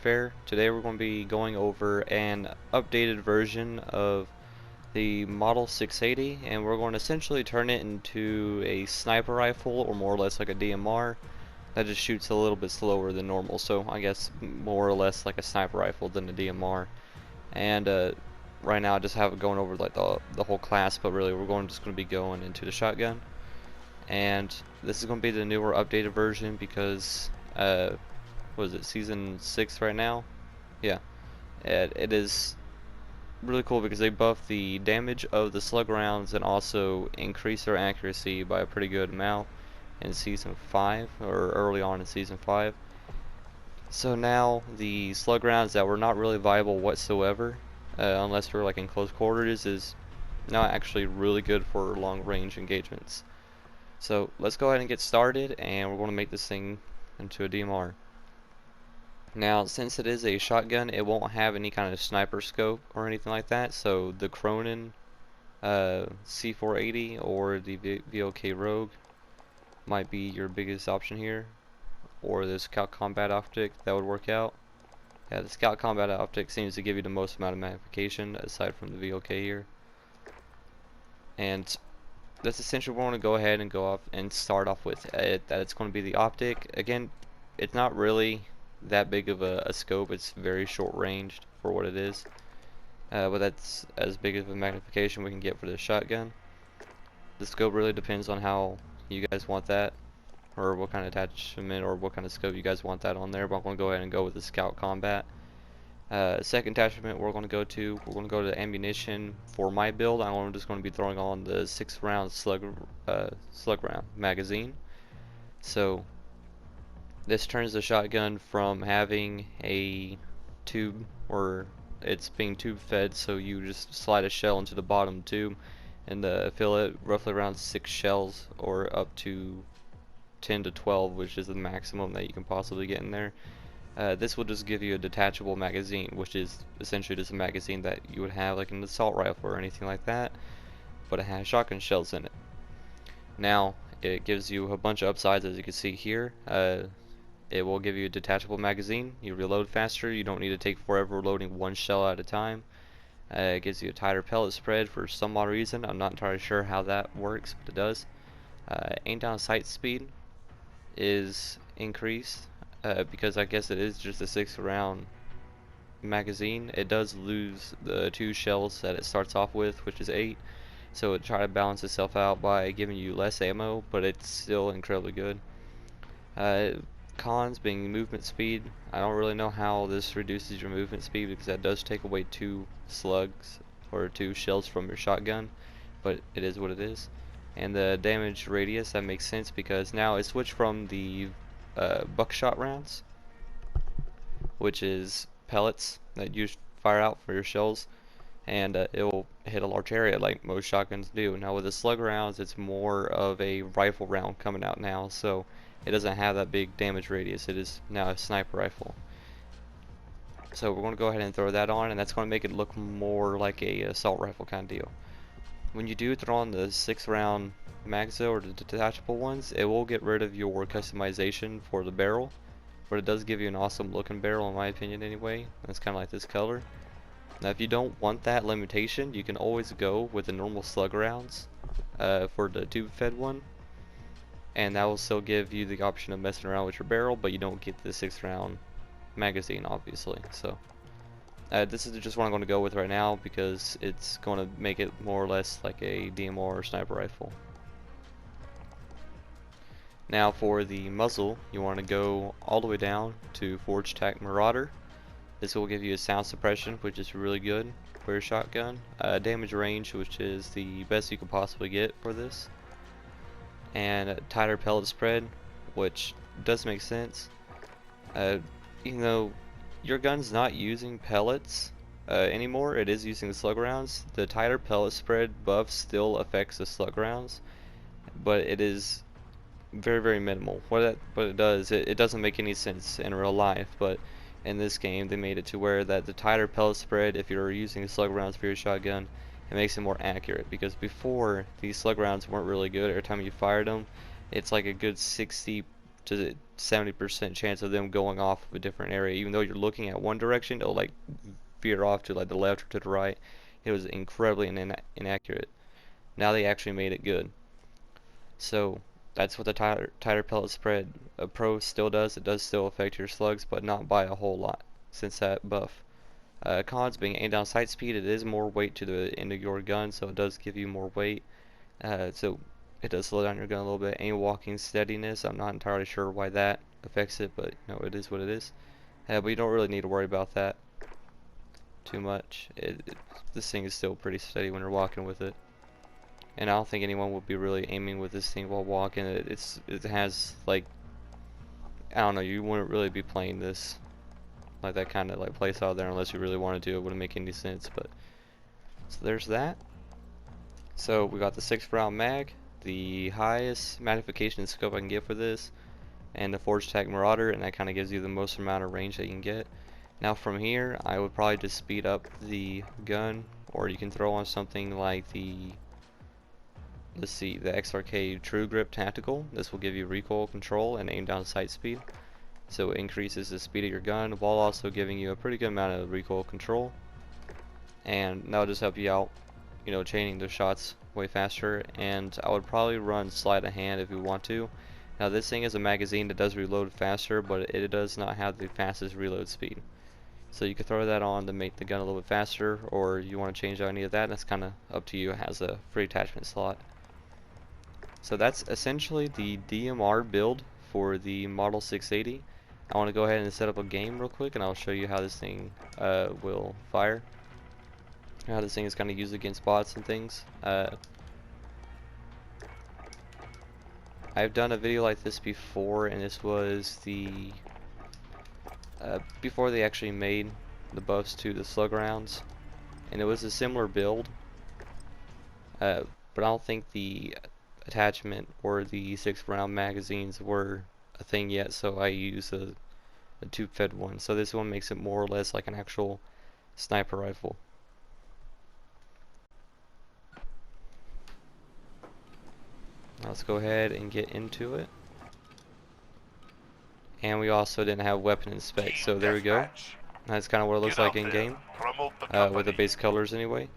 Warfare. Today we're going to be going over an updated version of the Model 680, and we're going to essentially turn it into a sniper rifle, or more or less like a DMR that just shoots a little bit slower than normal. So I guess more or less like a sniper rifle than a DMR. And right now I just have it going over like the whole class, but really we're just going to be going into the shotgun. And this is going to be the newer updated version because what is it, season 6 right now? Yeah, it is really cool because they buff the damage of the slug rounds and also increase their accuracy by a pretty good amount in season 5, or early on in season 5. So now the slug rounds that were not really viable whatsoever, unless we're like in close quarters, is now actually really good for long range engagements. So let's go ahead and get started, and we're going to make this thing into a DMR. Now, since it is a shotgun, it won't have any kind of sniper scope or anything like that, so the Cronin C480 or the VOK Rogue might be your biggest option here, or the Scout Combat Optic. That would work out. Yeah, the Scout Combat Optic seems to give you the most amount of magnification aside from the VOK here. And that's essentially what we're going to go ahead and go off and start off with. That it's going to be the optic. Again, it's not really that big of a scope. It's very short ranged for what it is, but that's as big of a magnification we can get for this shotgun. The scope really depends on how you guys want that, or what kind of attachment or what kind of scope you guys want that on there, but I'm going to go ahead and go with the Scout Combat. Second attachment we're going to go to the ammunition. For my build, I'm just going to be throwing on the 6-round slug round magazine. So this turns the shotgun from having a tube, or it's being tube fed, so you just slide a shell into the bottom tube and fill it roughly around 6 shells, or up to 10 to 12, which is the maximum that you can possibly get in there. This will just give you a detachable magazine, which is essentially just a magazine that you would have like an assault rifle or anything like that, but it has shotgun shells in it. Now, it gives you a bunch of upsides, as you can see here. It will give you a detachable magazine. You reload faster. You don't need to take forever loading one shell at a time. It gives you a tighter pellet spread for some odd reason. I'm not entirely sure how that works, but it does. Aim down sight speed is increased because I guess it is just a 6-round magazine. It does lose the 2 shells that it starts off with, which is 8. So it try to balance itself out by giving you less ammo, but it's still incredibly good. Cons being movement speed. I don't really know how this reduces your movement speed, because that does take away 2 slugs or 2 shells from your shotgun, but it is what it is. And the damage radius, that makes sense because now it switched from the buckshot rounds, which is pellets that you fire out for your shells, and it will hit a large area like most shotguns do. Now with the slug rounds, it's more of a rifle round coming out now, so it doesn't have that big damage radius. It is now a sniper rifle. So we're going to go ahead and throw that on, and that's going to make it look more like a assault rifle kind of deal. When you do throw on the 6-round Muzzle or the detachable ones, it will get rid of your customization for the barrel, but it does give you an awesome looking barrel, in my opinion anyway. It's kind of like this color. Now if you don't want that limitation, you can always go with the normal slug rounds for the tube fed one, and that will still give you the option of messing around with your barrel, but you don't get the 6-round magazine, obviously. So this is just what I'm going to go with right now because it's going to make it more or less like a DMR or sniper rifle. Now for the muzzle, you want to go all the way down to Forge Tac Marauder. This will give you a sound suppression, which is really good for your shotgun. Damage range, which is the best you can possibly get for this. And a tighter pellet spread, which does make sense. Even though your gun's not using pellets anymore, it is using the slug rounds. The tighter pellet spread buff still affects the slug rounds, but it is very, very minimal. What it does, it doesn't make any sense in real life, but in this game they made it to where that the tighter pellet spread, if you're using slug rounds for your shotgun, it makes it more accurate, because before these slug rounds weren't really good. Every time you fired them, it's like a good 60 to 70% chance of them going off of a different area. Even though you're looking at one direction, it'll like veer off to like the left or to the right. It was incredibly inaccurate. Now they actually made it good. So that's what the tighter pellet spread Pro still does. It does still affect your slugs, but not by a whole lot since that buff. Cons being aim down sight speed, it is more weight to the end of your gun, so it does give you more weight. So it does slow down your gun a little bit. Aim walking steadiness, I'm not entirely sure why that affects it, but you know, it is what it is. But you don't really need to worry about that too much. This thing is still pretty steady when you're walking with it. And I don't think anyone would be really aiming with this thing while walking. It has like, I don't know, you wouldn't really be playing this like that kind of like place out there unless you really want to do it. Wouldn't make any sense. But so there's that. So we got the 6-round mag, the highest magnification scope I can get for this, and the Forge Attack Marauder, and that kind of gives you the most amount of range that you can get. Now from here, I would probably just speed up the gun, or you can throw on something like the, let's see, the XRK True Grip Tactical. This will give you recoil control and aim down sight speed. So it increases the speed of your gun while also giving you a pretty good amount of recoil control. And that'll just help you out, you know, chaining the shots way faster. And I would probably run sleight of hand if you want to. Now this thing is a magazine that does reload faster, but it does not have the fastest reload speed. So you could throw that on to make the gun a little bit faster, or you want to change out any of that, that's kind of up to you. It has a free attachment slot. So that's essentially the DMR build for the Model 680. I want to go ahead and set up a game real quick, and I'll show you how this thing will fire. How this thing is kind of used against bots and things. I've done a video like this before, and this was the before they actually made the buffs to the slug rounds, and it was a similar build, but I don't think the attachment or the 6-round magazines were a thing yet, so I use a tube-fed one. So this one makes it more or less like an actual sniper rifle. Now let's go ahead and get into it. And we also didn't have weapon inspect, so there we go. That's kind of what it looks like in game, with the base colors anyway.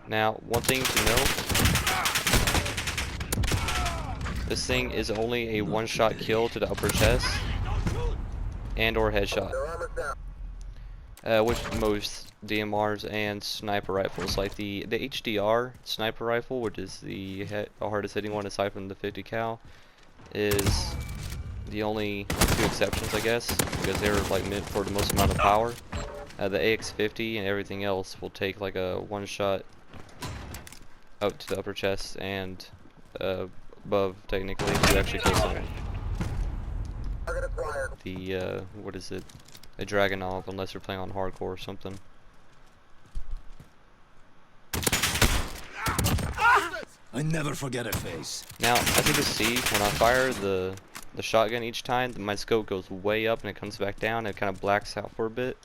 Now, one thing to know, this thing is only a one-shot kill to the upper chest and or headshot, which most DMRs and sniper rifles, like the HDR sniper rifle, which is the hardest hitting one aside from the 50 cal, is the only two exceptions, I guess, because they're like meant for the most amount of power. The AX50 and everything else will take like a one-shot out to the upper chest and above, technically, to actually kill someone. The what is it? A Dragunov, unless you're playing on hardcore or something. I never forget a face. Now, as you can see, when I fire the shotgun each time, my scope goes way up and it comes back down, and it kind of blacks out for a bit.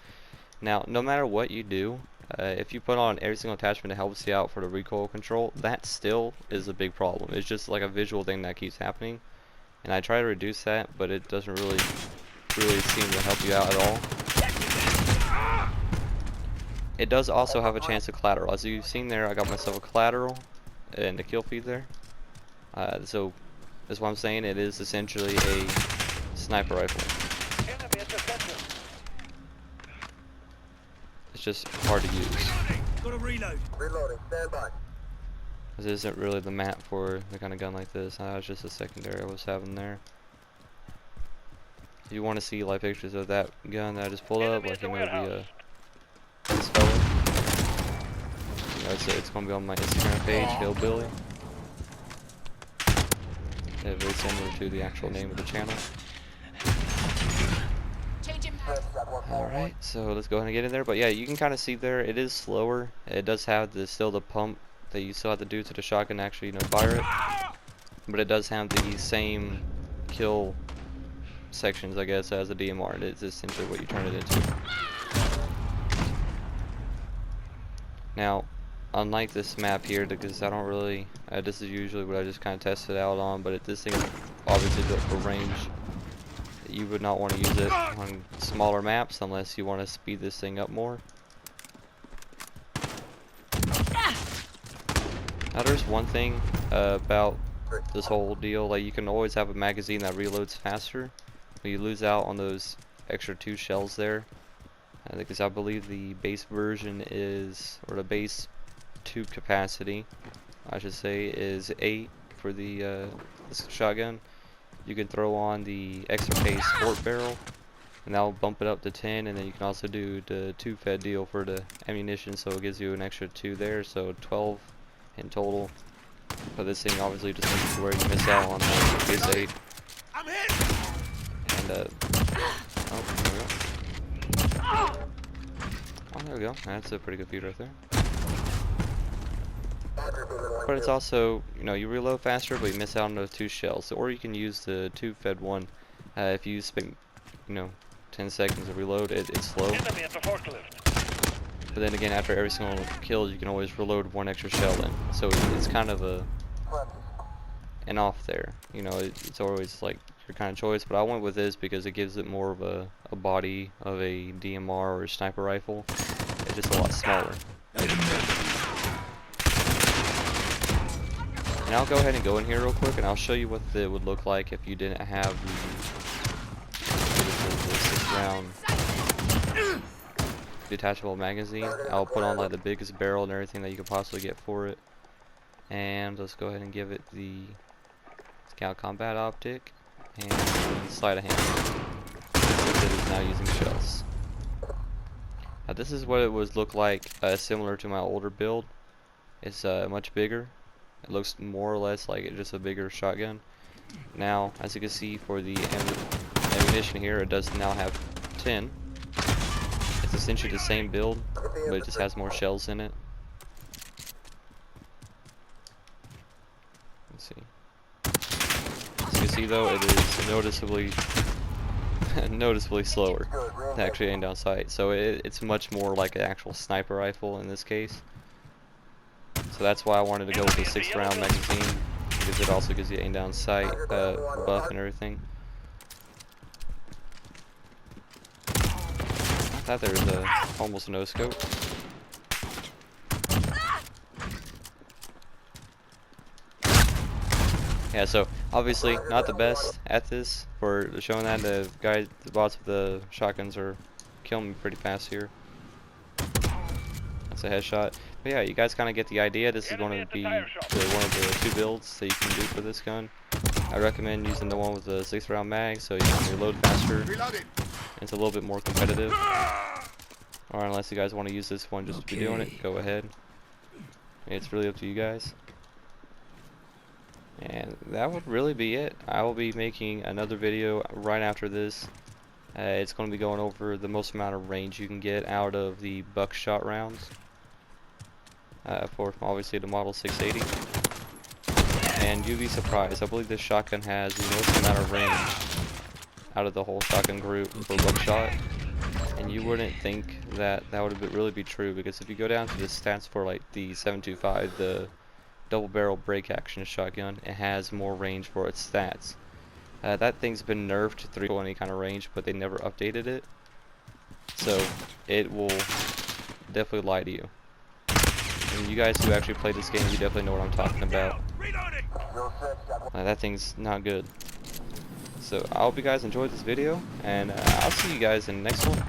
Now, no matter what you do, if you put on every single attachment that helps you out for the recoil control, that still is a big problem. It's just like a visual thing that keeps happening, and I try to reduce that, but it doesn't really seem to help you out at all. It does also have a chance to collateral. As you've seen there, I got myself a collateral and a kill feed there. So that's what I'm saying. It is essentially a sniper rifle. It's just hard to use. Reloading, stand by. This isn't really the map for the kind of gun like this. It's just a secondary I was having there. If you want to see live pictures of that gun that I just pulled up, like it may be this fella. You know, it's gonna be on my Instagram page, Hillbilly. It's very similar to the actual name of the channel. Alright, so let's go ahead and get in there. But yeah, you can kind of see there, it is slower. It does have still the pump that you still have to do to the shotgun to actually, you know, fire it. But it does have the same kill sections, I guess, as a DMR. It is essentially what you turn it into. Now, unlike this map here, because I don't really, this is usually what I just kind of test it out on, but this thing is obviously built for range. You would not want to use it on smaller maps unless you want to speed this thing up more. Now there's one thing about this whole deal, like you can always have a magazine that reloads faster, but you lose out on those extra 2 shells there. Because I believe the base version is, or the base tube capacity, I should say, is 8 for the shotgun. You can throw on the extra pace sport barrel, and that'll bump it up to 10, and then you can also do the 2 fed deal for the ammunition, so it gives you an extra 2 there, so 12 in total. But this thing obviously just makes it where you miss out on the base 8. And oh, there we go. Oh, there we go. That's a pretty good feed right there. But it's also, you know, you reload faster, but you miss out on those 2 shells. Or you can use the 2 fed one. If you spend, you know, 10 seconds to reload, it's slow. But then again, after every single kill, you can always reload 1 extra shell in. So it's kind of an off there. You know, it's always like your kind of choice. But I went with this because it gives it more of a body of a DMR or a sniper rifle. It's just a lot smaller. And I'll go ahead and go in here real quick, and I'll show you what it would look like if you didn't have the 6-round detachable magazine. I'll put on like the biggest barrel and everything that you could possibly get for it. And let's go ahead and give it the Scout Combat Optic and Sleight of Hand. Since it is now using shells. Now this is what it would look like, similar to my older build. It's much bigger. It looks more or less like just a bigger shotgun. Now, as you can see for the ammunition here, it does now have 10. It's essentially the same build, but it just has more shells in it. Let's see. As you can see though, it is noticeably slower to actually aim down sight. So it's much more like an actual sniper rifle in this case. So that's why I wanted to go with the 6-round magazine, because it also gives you aim down sight buff and everything. I thought there was almost no scope. Yeah, so obviously not the best at this for showing that. The bots with the shotguns are killing me pretty fast here. That's a headshot. But yeah, you guys kind of get the idea. This is going to be one of the 2 builds that you can do for this gun. I recommend using the one with the 6-round mag, so you can reload faster. It's a little bit more competitive. Or unless you guys want to use this one just to be doing it, go ahead. It's really up to you guys. And that would really be it. I will be making another video right after this. It's going to be going over the most amount of range you can get out of the buckshot rounds. For obviously the Model 680. And you'd be surprised. I believe this shotgun has the most amount of range out of the whole shotgun group for buckshot. And you wouldn't think that that would really be true, because if you go down to the stats for like the 725, the double barrel break action shotgun, it has more range for its stats. That thing's been nerfed to 320 kind of range, but they never updated it. So it will definitely lie to you. And you guys who actually play this game, you definitely know what I'm talking about. That thing's not good. So I hope you guys enjoyed this video, and I'll see you guys in the next one.